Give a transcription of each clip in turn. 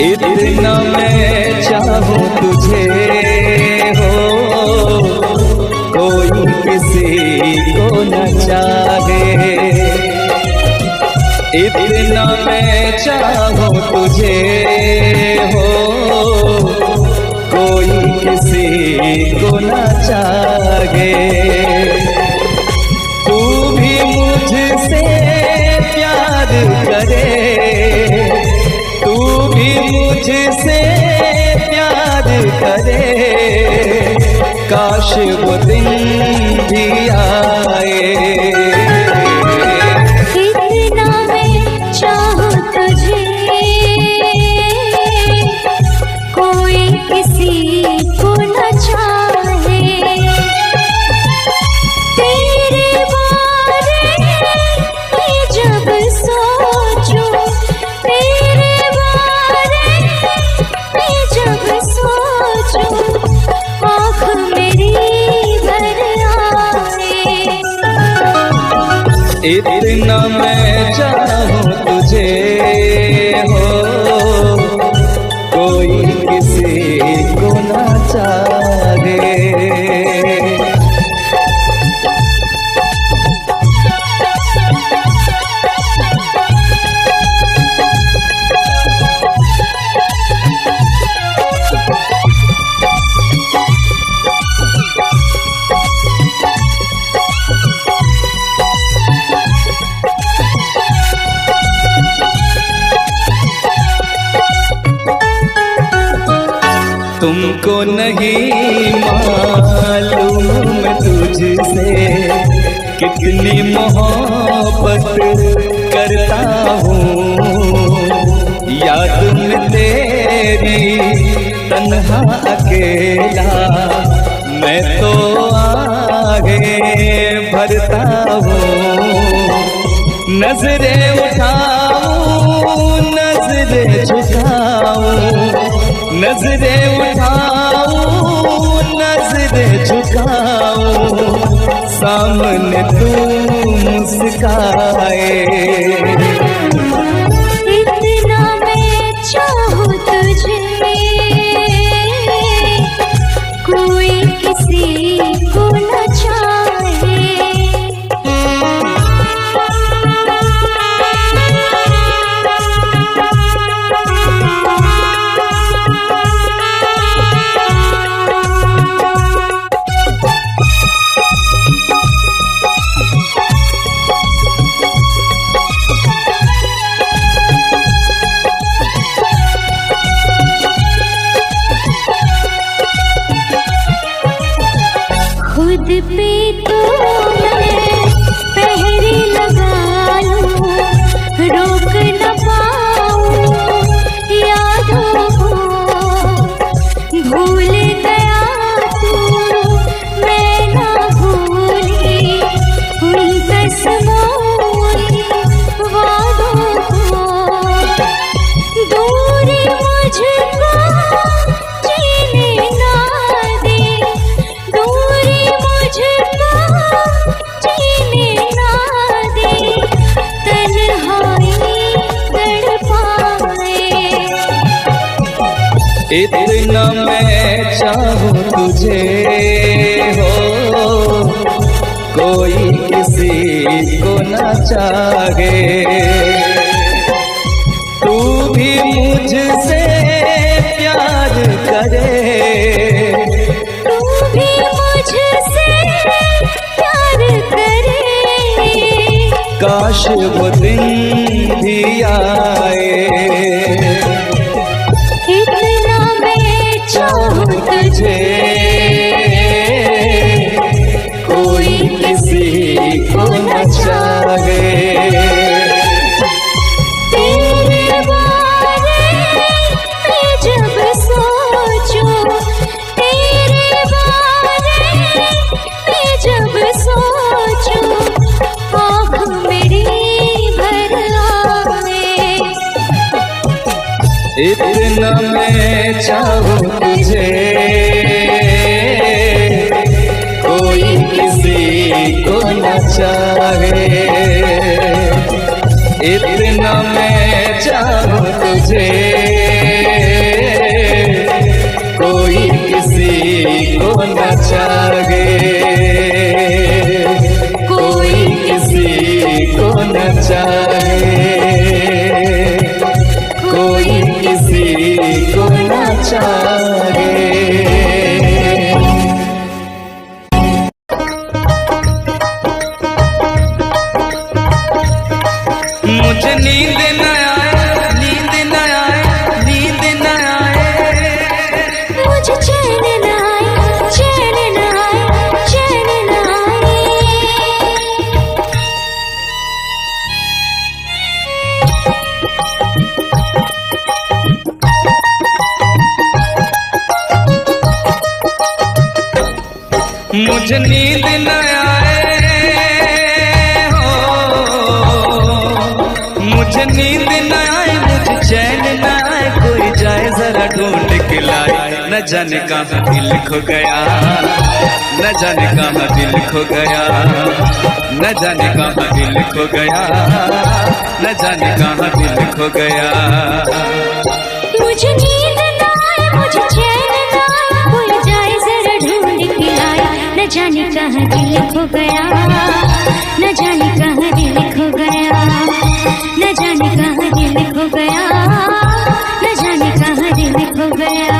इतना मैं चाहूं तुझे हो, कोई किसी को न चाहे। इतना मैं चाहूं तुझे हो, कोई किसी को न चाहे। तू भी मुझसे प्यार करे, तू भी मुझसे प्यार करे, काश वो दिन भी आए। इतना मैं चाहूं तुझे, कोई किसी को न चाहे। तेरे बारे में जब सोचूं, तेरे जब सोचूं, आँख मेरी भर आए। इतना मैं चाहूं तुझे हो, कोई किसी को न चाहे। तुमको नहीं मालूम मैं तुझसे कितनी मोहब्बत करता हूँ। याद में तेरी तन्हा अकेला मैं तो आगे भरता हूँ। नजरें उठाऊं, नजरें झुकाऊं, नजरें उठाऊं, नजरें झुकाऊं, सामने तू मुस्काए। इतना मैं चाहूं तुझे, कोई किसी को न चाहे। खुद पे तो मैं पहरे लगा लूं, रोक न पाऊं यादों को। भूल गया तू, मैं ना भूली उन कसमों वादों को। दूरी मुझको जीने ना दे, दूरी मुझको जीने ना दे, तन्हाई तड़पाए। इतना मैं चाहूं तुझे हो, कोई किसी को न चाहे। तू भी मुझसे प्यार करे, तू भी मुझसे प्यार करे, काश वो दिन भी आए। इतना मैं चाहूं तुझे, कोई किसी को न चाहे। तेरे बारे में जब सोचूं, तेरे बारे में जब सोचूं, इतना मैं चाहूं तुझे, कोई किसी को न चाहे। इतना मैं चाहूं तुझे, कोई किसी को न चाहे, कोई किसी को न चाहे, कोई किसी को न चाहे। मुझे नींद न आए, नींद न आए, नींद न आए, मुझे चैन न आए, चैन न आए, चैन न आए। मुझे नींद न आए हो, मुझे नींद न आए, मुझे चैन न आए, कोई जाए जरा ढूंढ के लाए। न जाने कहाँ दिल खो गया, न जाने कहाँ दिल खो गया, न जाने कहाँ दिल खो गया, न जाने कहाँ दिल खो गया। मुझे नींद न आए, मुझे चैन न आए, कोई जाए जरा ढूंढ के लाए। न जाने कहाँ दिल खो गया, न जाने कहाँ दिल खो गया, न जाने कहाँ दिल खो गया, न जाने कहाँ दिल खो गया।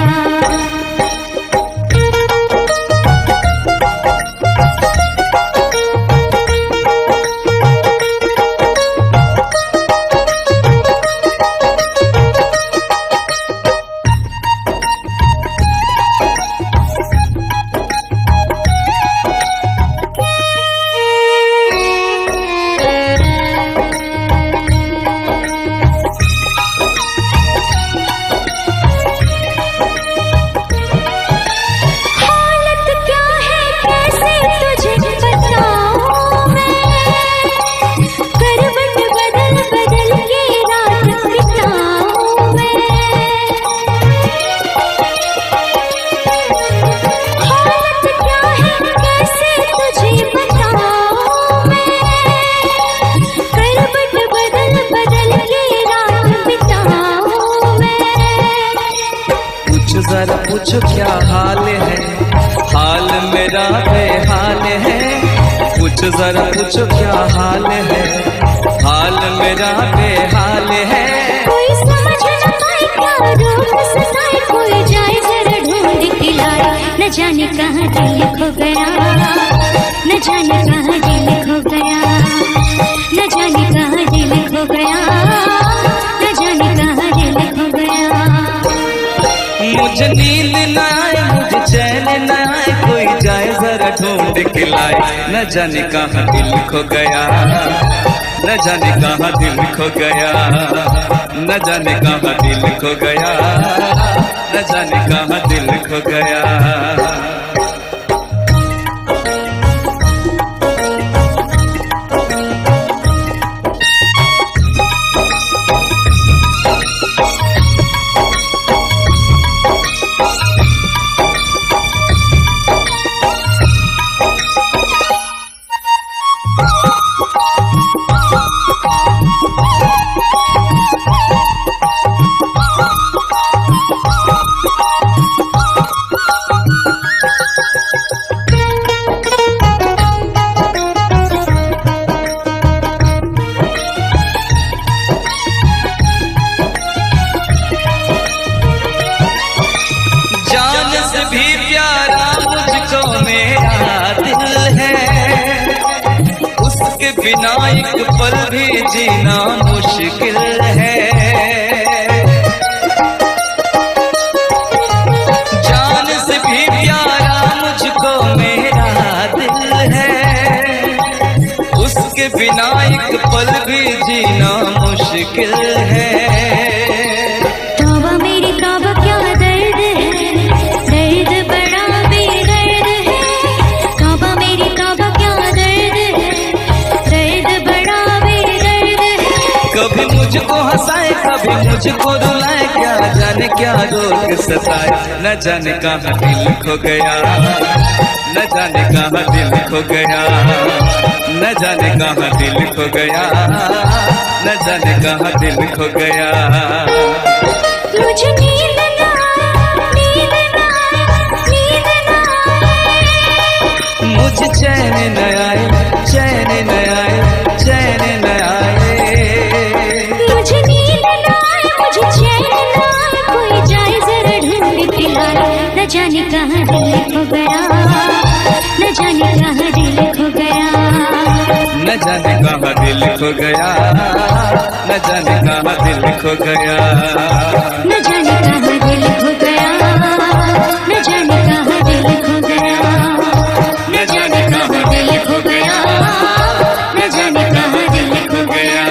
जरा पूछो क्या हाल है, हाल मेरा बेहाल है। पूछो जरा पूछो क्या हाल है, हाल मेरा बेहाल है। कोई समझ न पाए क्या रूप सताए, कोई जाए जरा ढूंढ के लाए। न जाने कहाँ दिल खो गया, न जाने कहाँ दिल खो गया, न जाने कहाँ दिल खो गया, न जाने कहाँ दिल खो गया। मुझे नींद न आए, मुझे चैन न आए, कोई जाए जरा ढूंढ के लाए। न जाने कहाँ दिल खो गया, न जाने कहाँ दिल खो गया, न जाने कहाँ दिल खो गया, न जाने कहाँ दिल खो गया। बिना एक पल भी जीना मुश्किल है। जान से भी प्यारा मुझको मेरा दिल है, उसके बिना एक पल भी जीना मुश्किल है। तौबा मेरी तौबा क्या दर्द है, दर्द बड़ा बेदर्द है। तौबा मेरी तौबा क्या दर्द है, दर्द बड़ा बेदर्द है। कभी मुझको हंसाए कभी मुझको रुलाए, क्या जाने क्या रोग सताए, न जाने कहाँ दिल खो गया, न जाने कहाँ दिल खो गया, न जाने कहाँ दिल खो गया, न जाने कहाँ दिल खो गया। मुझे नींद ना आए, नींद ना आए, नींद ना आए, मुझे चैन न आए, चैन न आए, चैन न आए, मुझे नींद ना आए, मुझे चैन ना आए, कोई जाए जरा ढूंढ के लाए, न जाने कहाँ दिल खो गया, न जाने कहाँ दिल खो गया, न जाने कहाँ दिल खो गया, न जाने कहाँ दिल खो गया, न जाने कहाँ दिल खो गया, न जाने कहाँ दिल खो गया, न जाने कहाँ दिल खो गया, न जाने कहाँ दिल खो गया।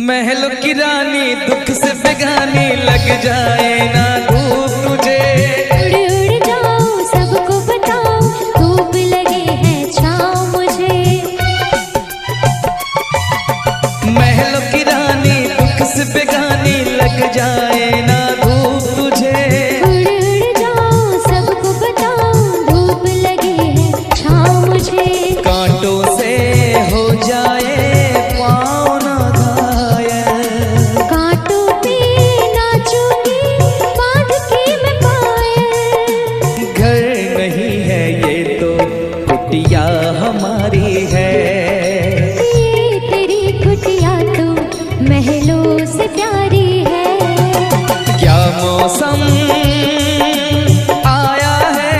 महलों की रानी दुख से बेगानी, लग जाए ना धूप तुझे, उड़ उड़ जाओ सबको बताओ, धूप लगे है छाँव मुझे। महलों की रानी दुख से बेगानी, लग जाए ना धूप तुझे, उड़ उड़ जाओ सबको बताओ, धूप लगे है छाँव मुझे। कांटों से हो जाए पाँव ना घायल, कांटों पे नाचूंगी बांध के मैं पायल। घर नहीं है ये तो कुटिया हमारी है, ये तेरी कुटिया तो महलों से प्यारी है। क्या मौसम आया है,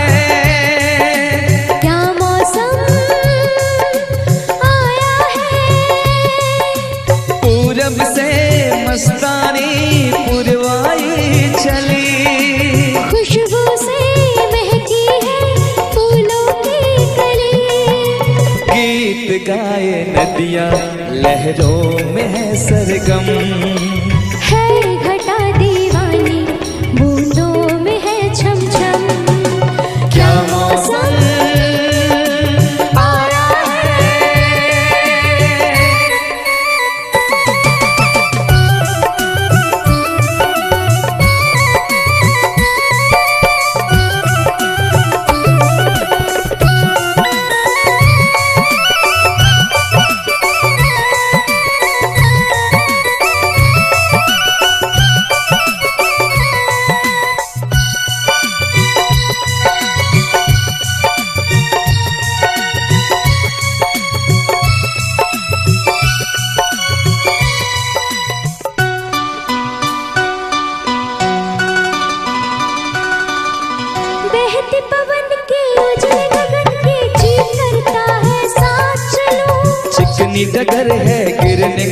क्या मौसम आया है, पूरब से मस्तानी पुरवाई चली, खुशबू से महकी है फूलों की कली। गीत गाए नदियाँ लहरों में है सरगम, है घटा दीवानी बूंदों में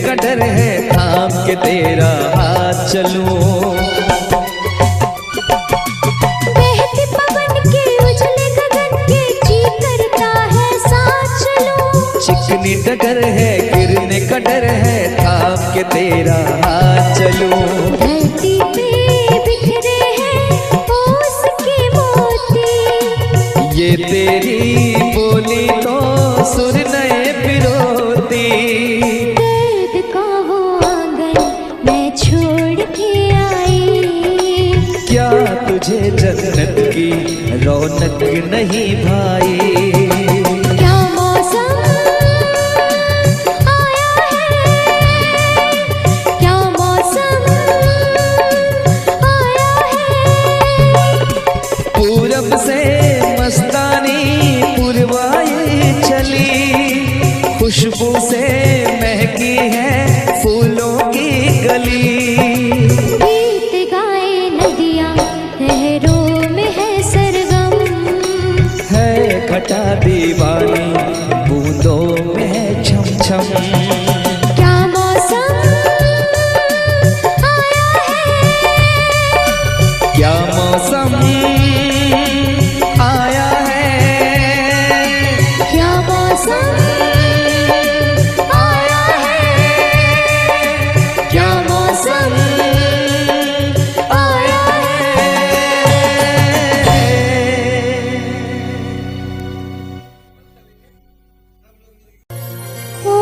का डर है, थाम के तेरा हाथ चलूं। बहते पवन के उजले गगन के जी करता है साथ चलूं। चिकनी डगर है, गिरने का डर है, थाम के तेरा हाथ चलूं। धरती पे बिखरे हैं ओस के मोती, ये तेरी बोली तो सुर नए पिरोती। दर्द का वो आंगन मैं छोड़ के आई, क्या तुझे जन्नत की रौनक नहीं भाई? क्या मौसम आया है, क्या मौसम आया है। पूरब से मस्तानी पुरवाई चली, खुशबू से महकी है फूलों की गली। गीत गाए नदियाँ लहरों में है सरगम, है घटा दीवानी बूंदों में है छम छम। क्या मौसम आया है, क्या मौसम आया है, क्या मौसम आया है, क्या मौसम आया है। ओ,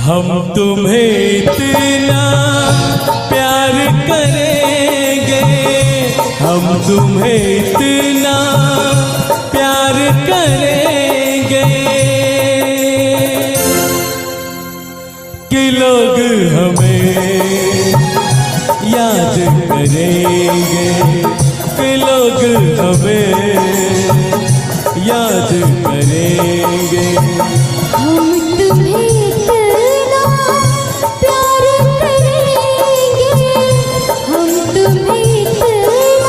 हम तुम्हें इतना प्यार करेंगे, हम तुम्हें इतना प्यार करेंगे कि लोग हमें याद करेंगे, कि लोग हमें याद करेंगे। हम तुम्हें इतना प्यार करेंगे, हम तुम्हें इतना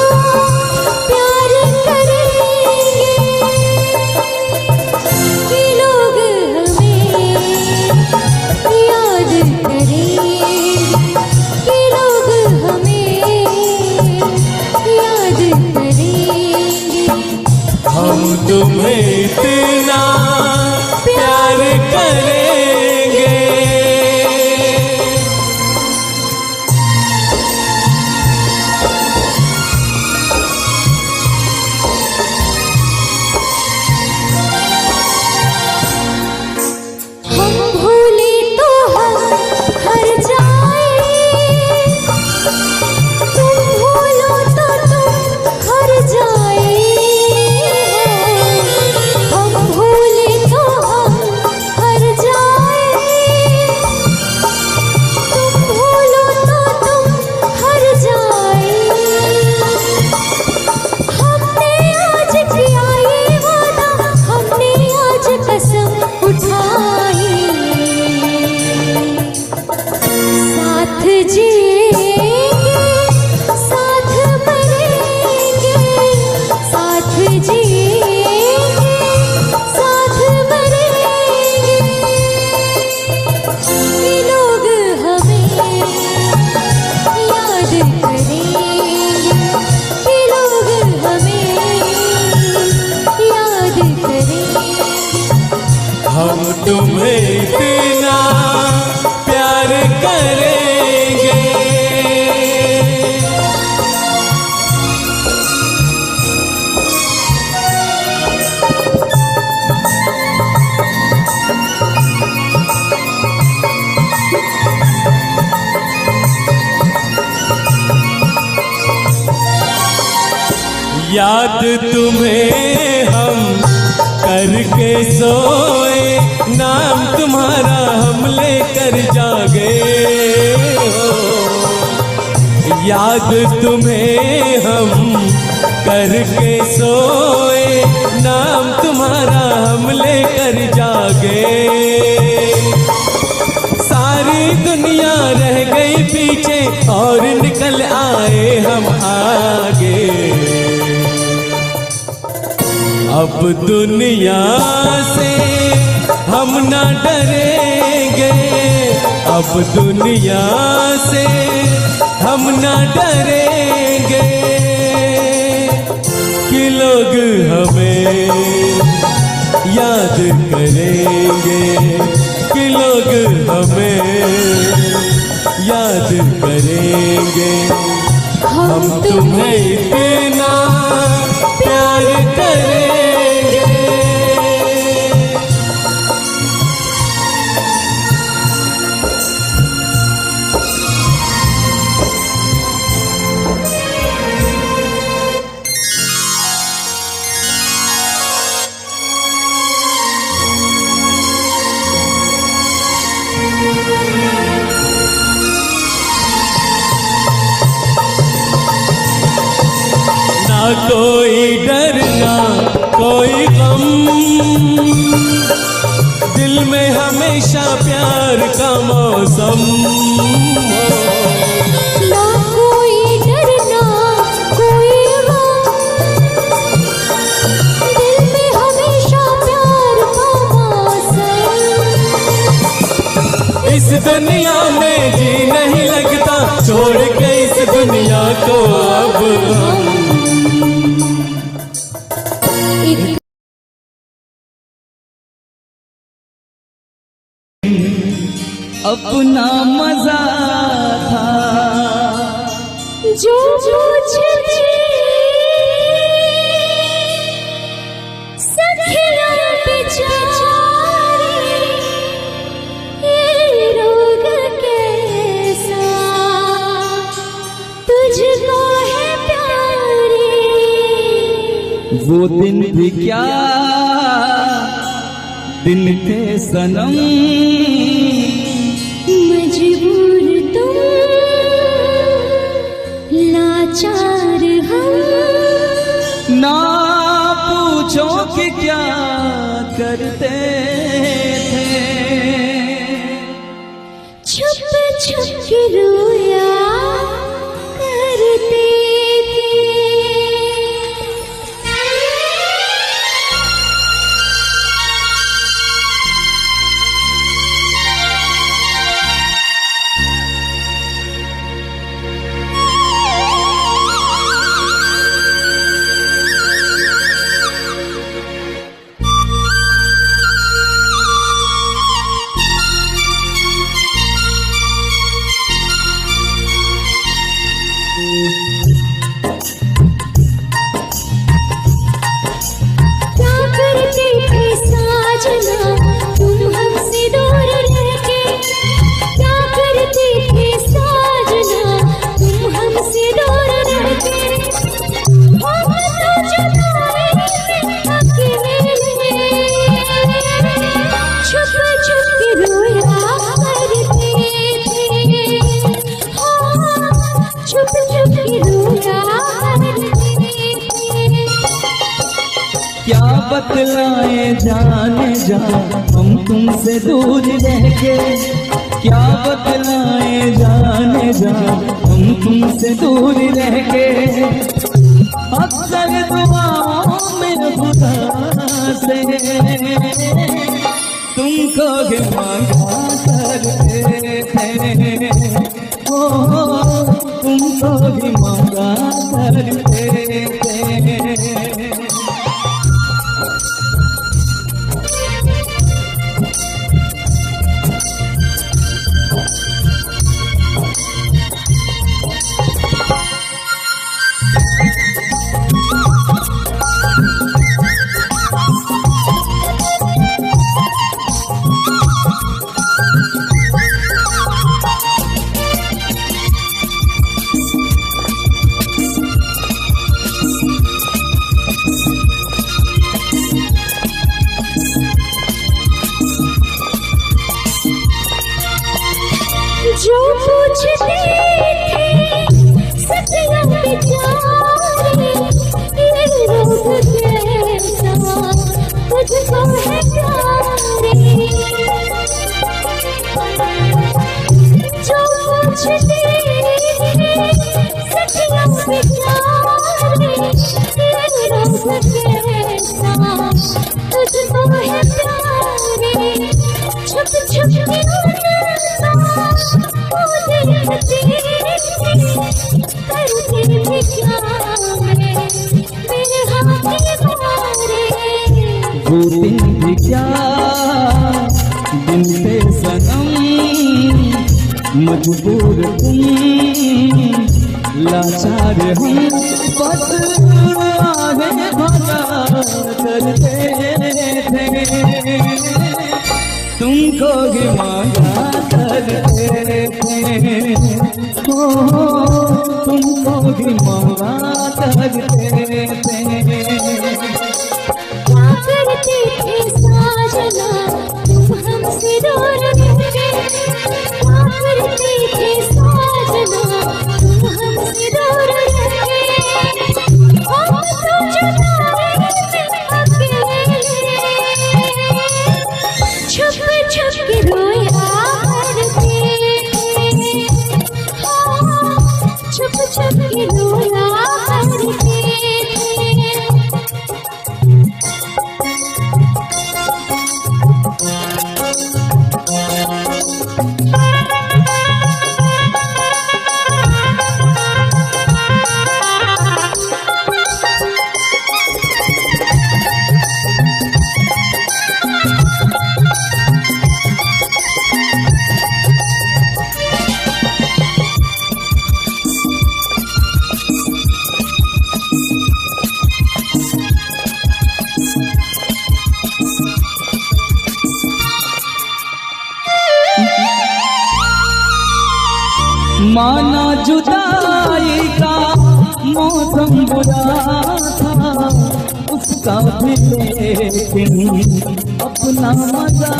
प्यार करेंगे कि लोग हमें याद करेंगे, कि लोग हमें याद करेंगे। हम तुम्हें इतना प्यार करेंगे। हम भूले तो हम हर जाए, तुम भूलो तो तुम हर जाए। हम हम तुम्हें इतना प्यार करेंगे। याद तुम्हें हम करके सोए, नाम तुम्हारा हम लेकर जागे हो। याद तुम्हें हम करके सोए, नाम तुम्हारा हम लेकर जागे। सारी दुनिया रह गई पीछे और निकल आए हम आगे। अब दुनिया से हम ना डरेंगे, अब दुनिया से हम ना डरेंगे कि लोग हमें याद करेंगे, कि लोग हमें याद करेंगे। हम तुम्हें इतना प्यार करेंगे। ना कोई डर ना कोई गम, दिल में हमेशा प्यार का मौसम। ना कोई डर ना कोई गम, दिल में हमेशा प्यार का मौसम। इस दुनिया में जी नहीं लगता, छोड़ के इस दुनिया को अब हम। अपना मजा था जो मुझे सखिया बेचारी, ये रोग कैसा तुझको है प्यारी। वो दिन भी क्या दिन थे सनम, मजबूर तुम लाचार हम। ना पूछो कि क्या करते थे, छुप छुप के रोया करते थे। क्या बतलाए जाने जा हम तुमसे दूर रह के, क्या बतलाए जाने जा हम तुमसे दूर रह के। अक्सर दुआओं में खुदा से तुमको ही मांगा करते थे, ओ तुमको ही मांगा करते थे। जो पूछते थे सदियों बेचारे, ये रोग कैसा तुझको है प्यारे। जो पूछते थे सदियों बेचारे, ये रोग कैसा तुझको है प्यारे। छुप छुप के देखते करते भी क्या मेरे हाथ मारे। वो दिन भी क्या दिन पे सनम, मजबूर तुम लाचार हम, बस आगे भगा करते थे, तुमको भी मांगा करते थे, तुमको भी मांगा करते थे। क्या करते थे साजना तुम हमसे दूर रहे, क्या करते थे साजना तुम हमसे दूर रहे। हम तो जुदाई में अकेले छुप छुप के रोया करते थे, छुप छुप के रोया करते थे। माना जुदाई का मौसम बुरा था, उसका भी लेकिन अपना मजा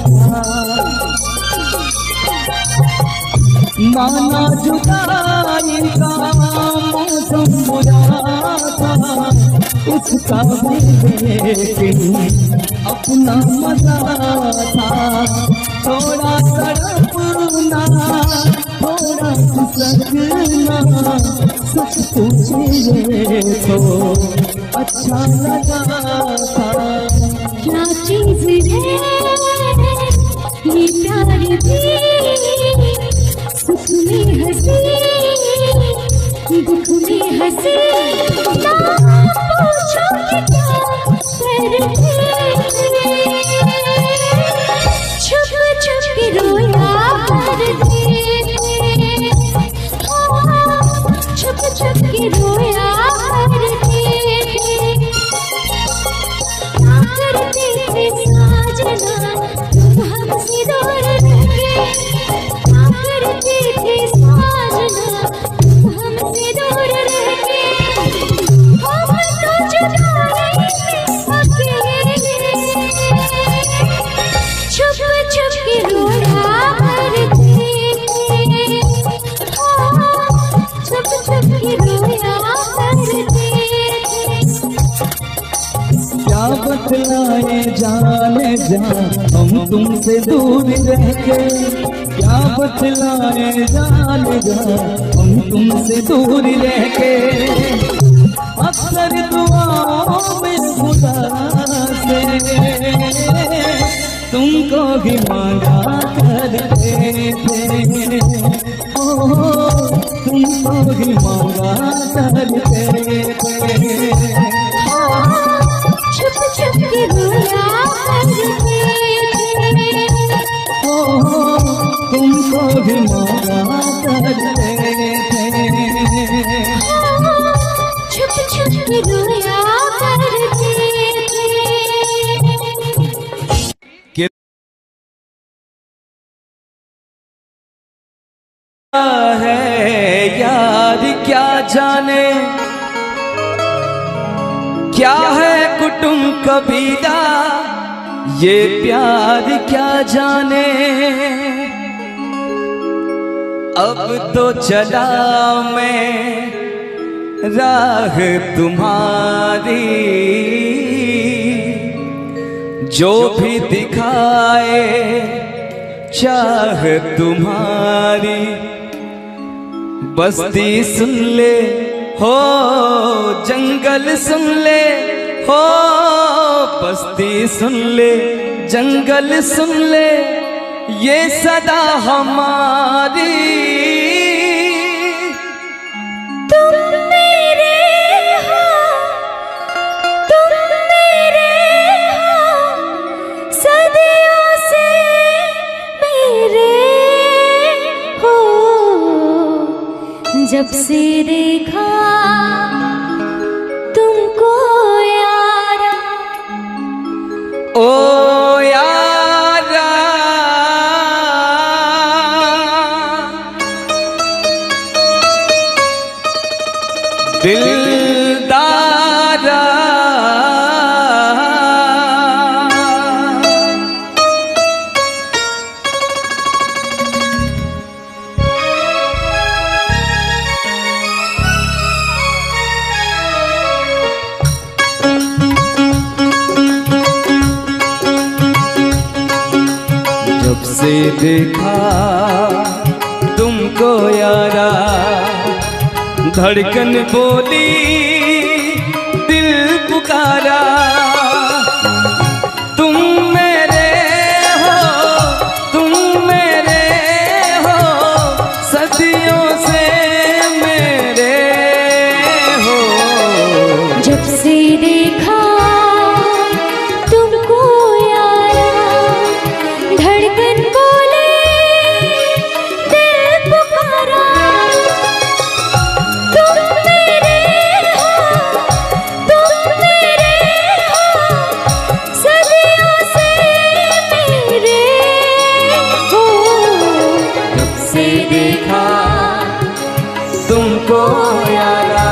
था। माना जुदाई का मौसम बुरा था, उसका भी लेकिन अपना मजा था। थोड़ा तड़पना थोड़ा सकना, सच पूछिए तो अच्छा लगा था। क्या चीज है ये प्यार भी, सुख में हंसी दुख में हंसी। ना पूछो कि क्या करते थे, छुप छुप के रोया करते थे, छुप छुप के रोया करते थे। क्या करते थे साजना तुम हमसे दूर रहे, क्या करते थे साजना तुम हमसे दूर रहे। हम तो जुदाई में अकेले छुप छुप के रोया करते थे, छुप छुप के रोया करते थे। क्या बतलाए जाने जा हम तुमसे दूर रह के, क्या बतलाए जाने जा हम तुमसे दूर रह के। अक्सर दुआओं में खुदा से तुमको भी मांगा करते थे, तुमको भी मांगा करते थे। छुप छुप के रोया करते थे, तुमको भी मांगा करते थे। छुप छुप के रोया करते थे। है यार क्या जाने, क्या है कुटुंब कबीला, ये प्यार क्या जाने। अब तो चला मैं राह तुम्हारी, जो भी दिखाए चाह तुम्हारी। बस्ती सुन ले हो, जंगल सुन ले हो, बस्ती सुन ले, जंगल सुन ले, ये सदा हमारी। तुम मेरे हो, तुम मेरे हो, सदियों से मेरे हो। जब से देखा तुमको यारा, ओ यारा, दिलदारा, जब से देखा तुमको यारा, धड़कन बोली दिल पुकारा। तुम मेरे हो, तुम मेरे हो, सदियों से मेरे हो। जब से देखा तुमको यारा, धड़कन बोले दिल पुकारा। तुम मेरे हो, तुम मेरे हो, सदियों से मेरे हो। जब से देखा तुमको यारा,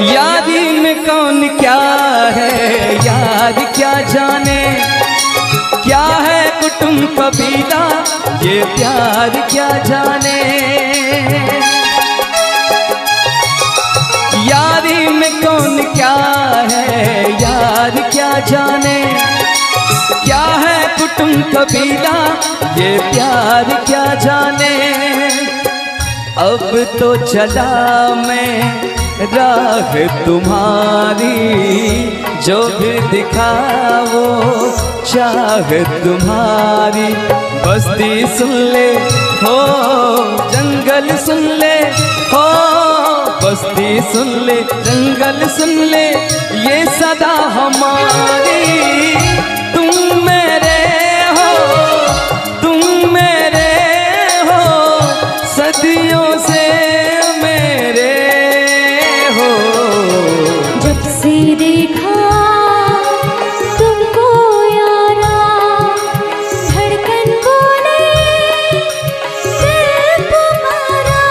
यारी में कौन क्या है यार क्या जाने, क्या है कुटुंब कबीला ये प्यार क्या जाने। यारी में कौन क्या है यार क्या जाने, क्या है कुटुंब कबीला ये प्यार क्या जाने। अब तो चला मैं राह तुम्हारी, जो भी दिखाओ चाह तुम्हारी। बस्ती सुन ले हो, जंगल सुन ले हो, बस्ती सुन ले, जंगल सुन ले, ये सदा हमारी। तुम मेरे हो, तुम मेरे हो, सदियों से मेरे हो। जब से देखा तुमको यारा, धड़कन बोले दिल तुम्हारा।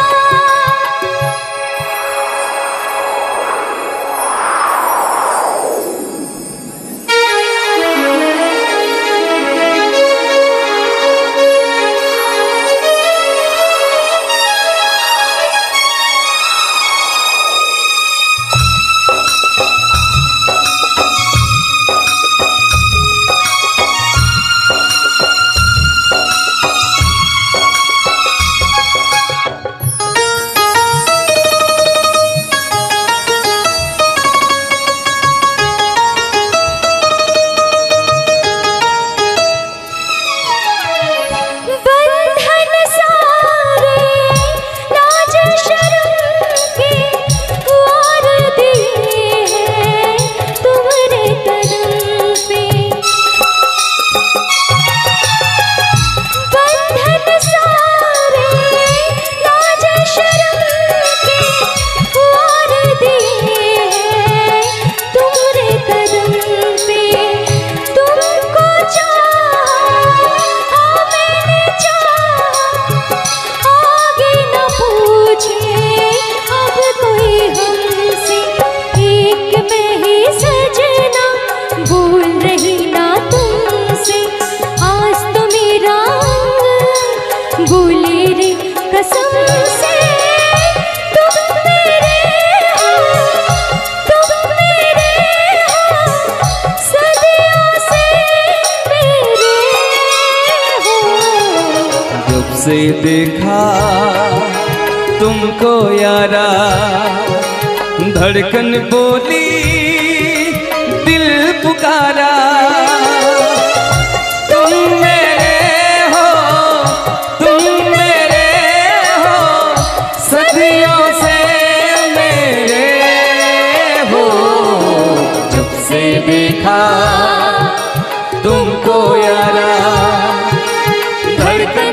से देखा तुमको यारा, धड़कन बोली दिल पुकारा। तुम मेरे हो, तुम मेरे हो, सदियों से मेरे हो। जब से देखा तुमको यारा, धड़कन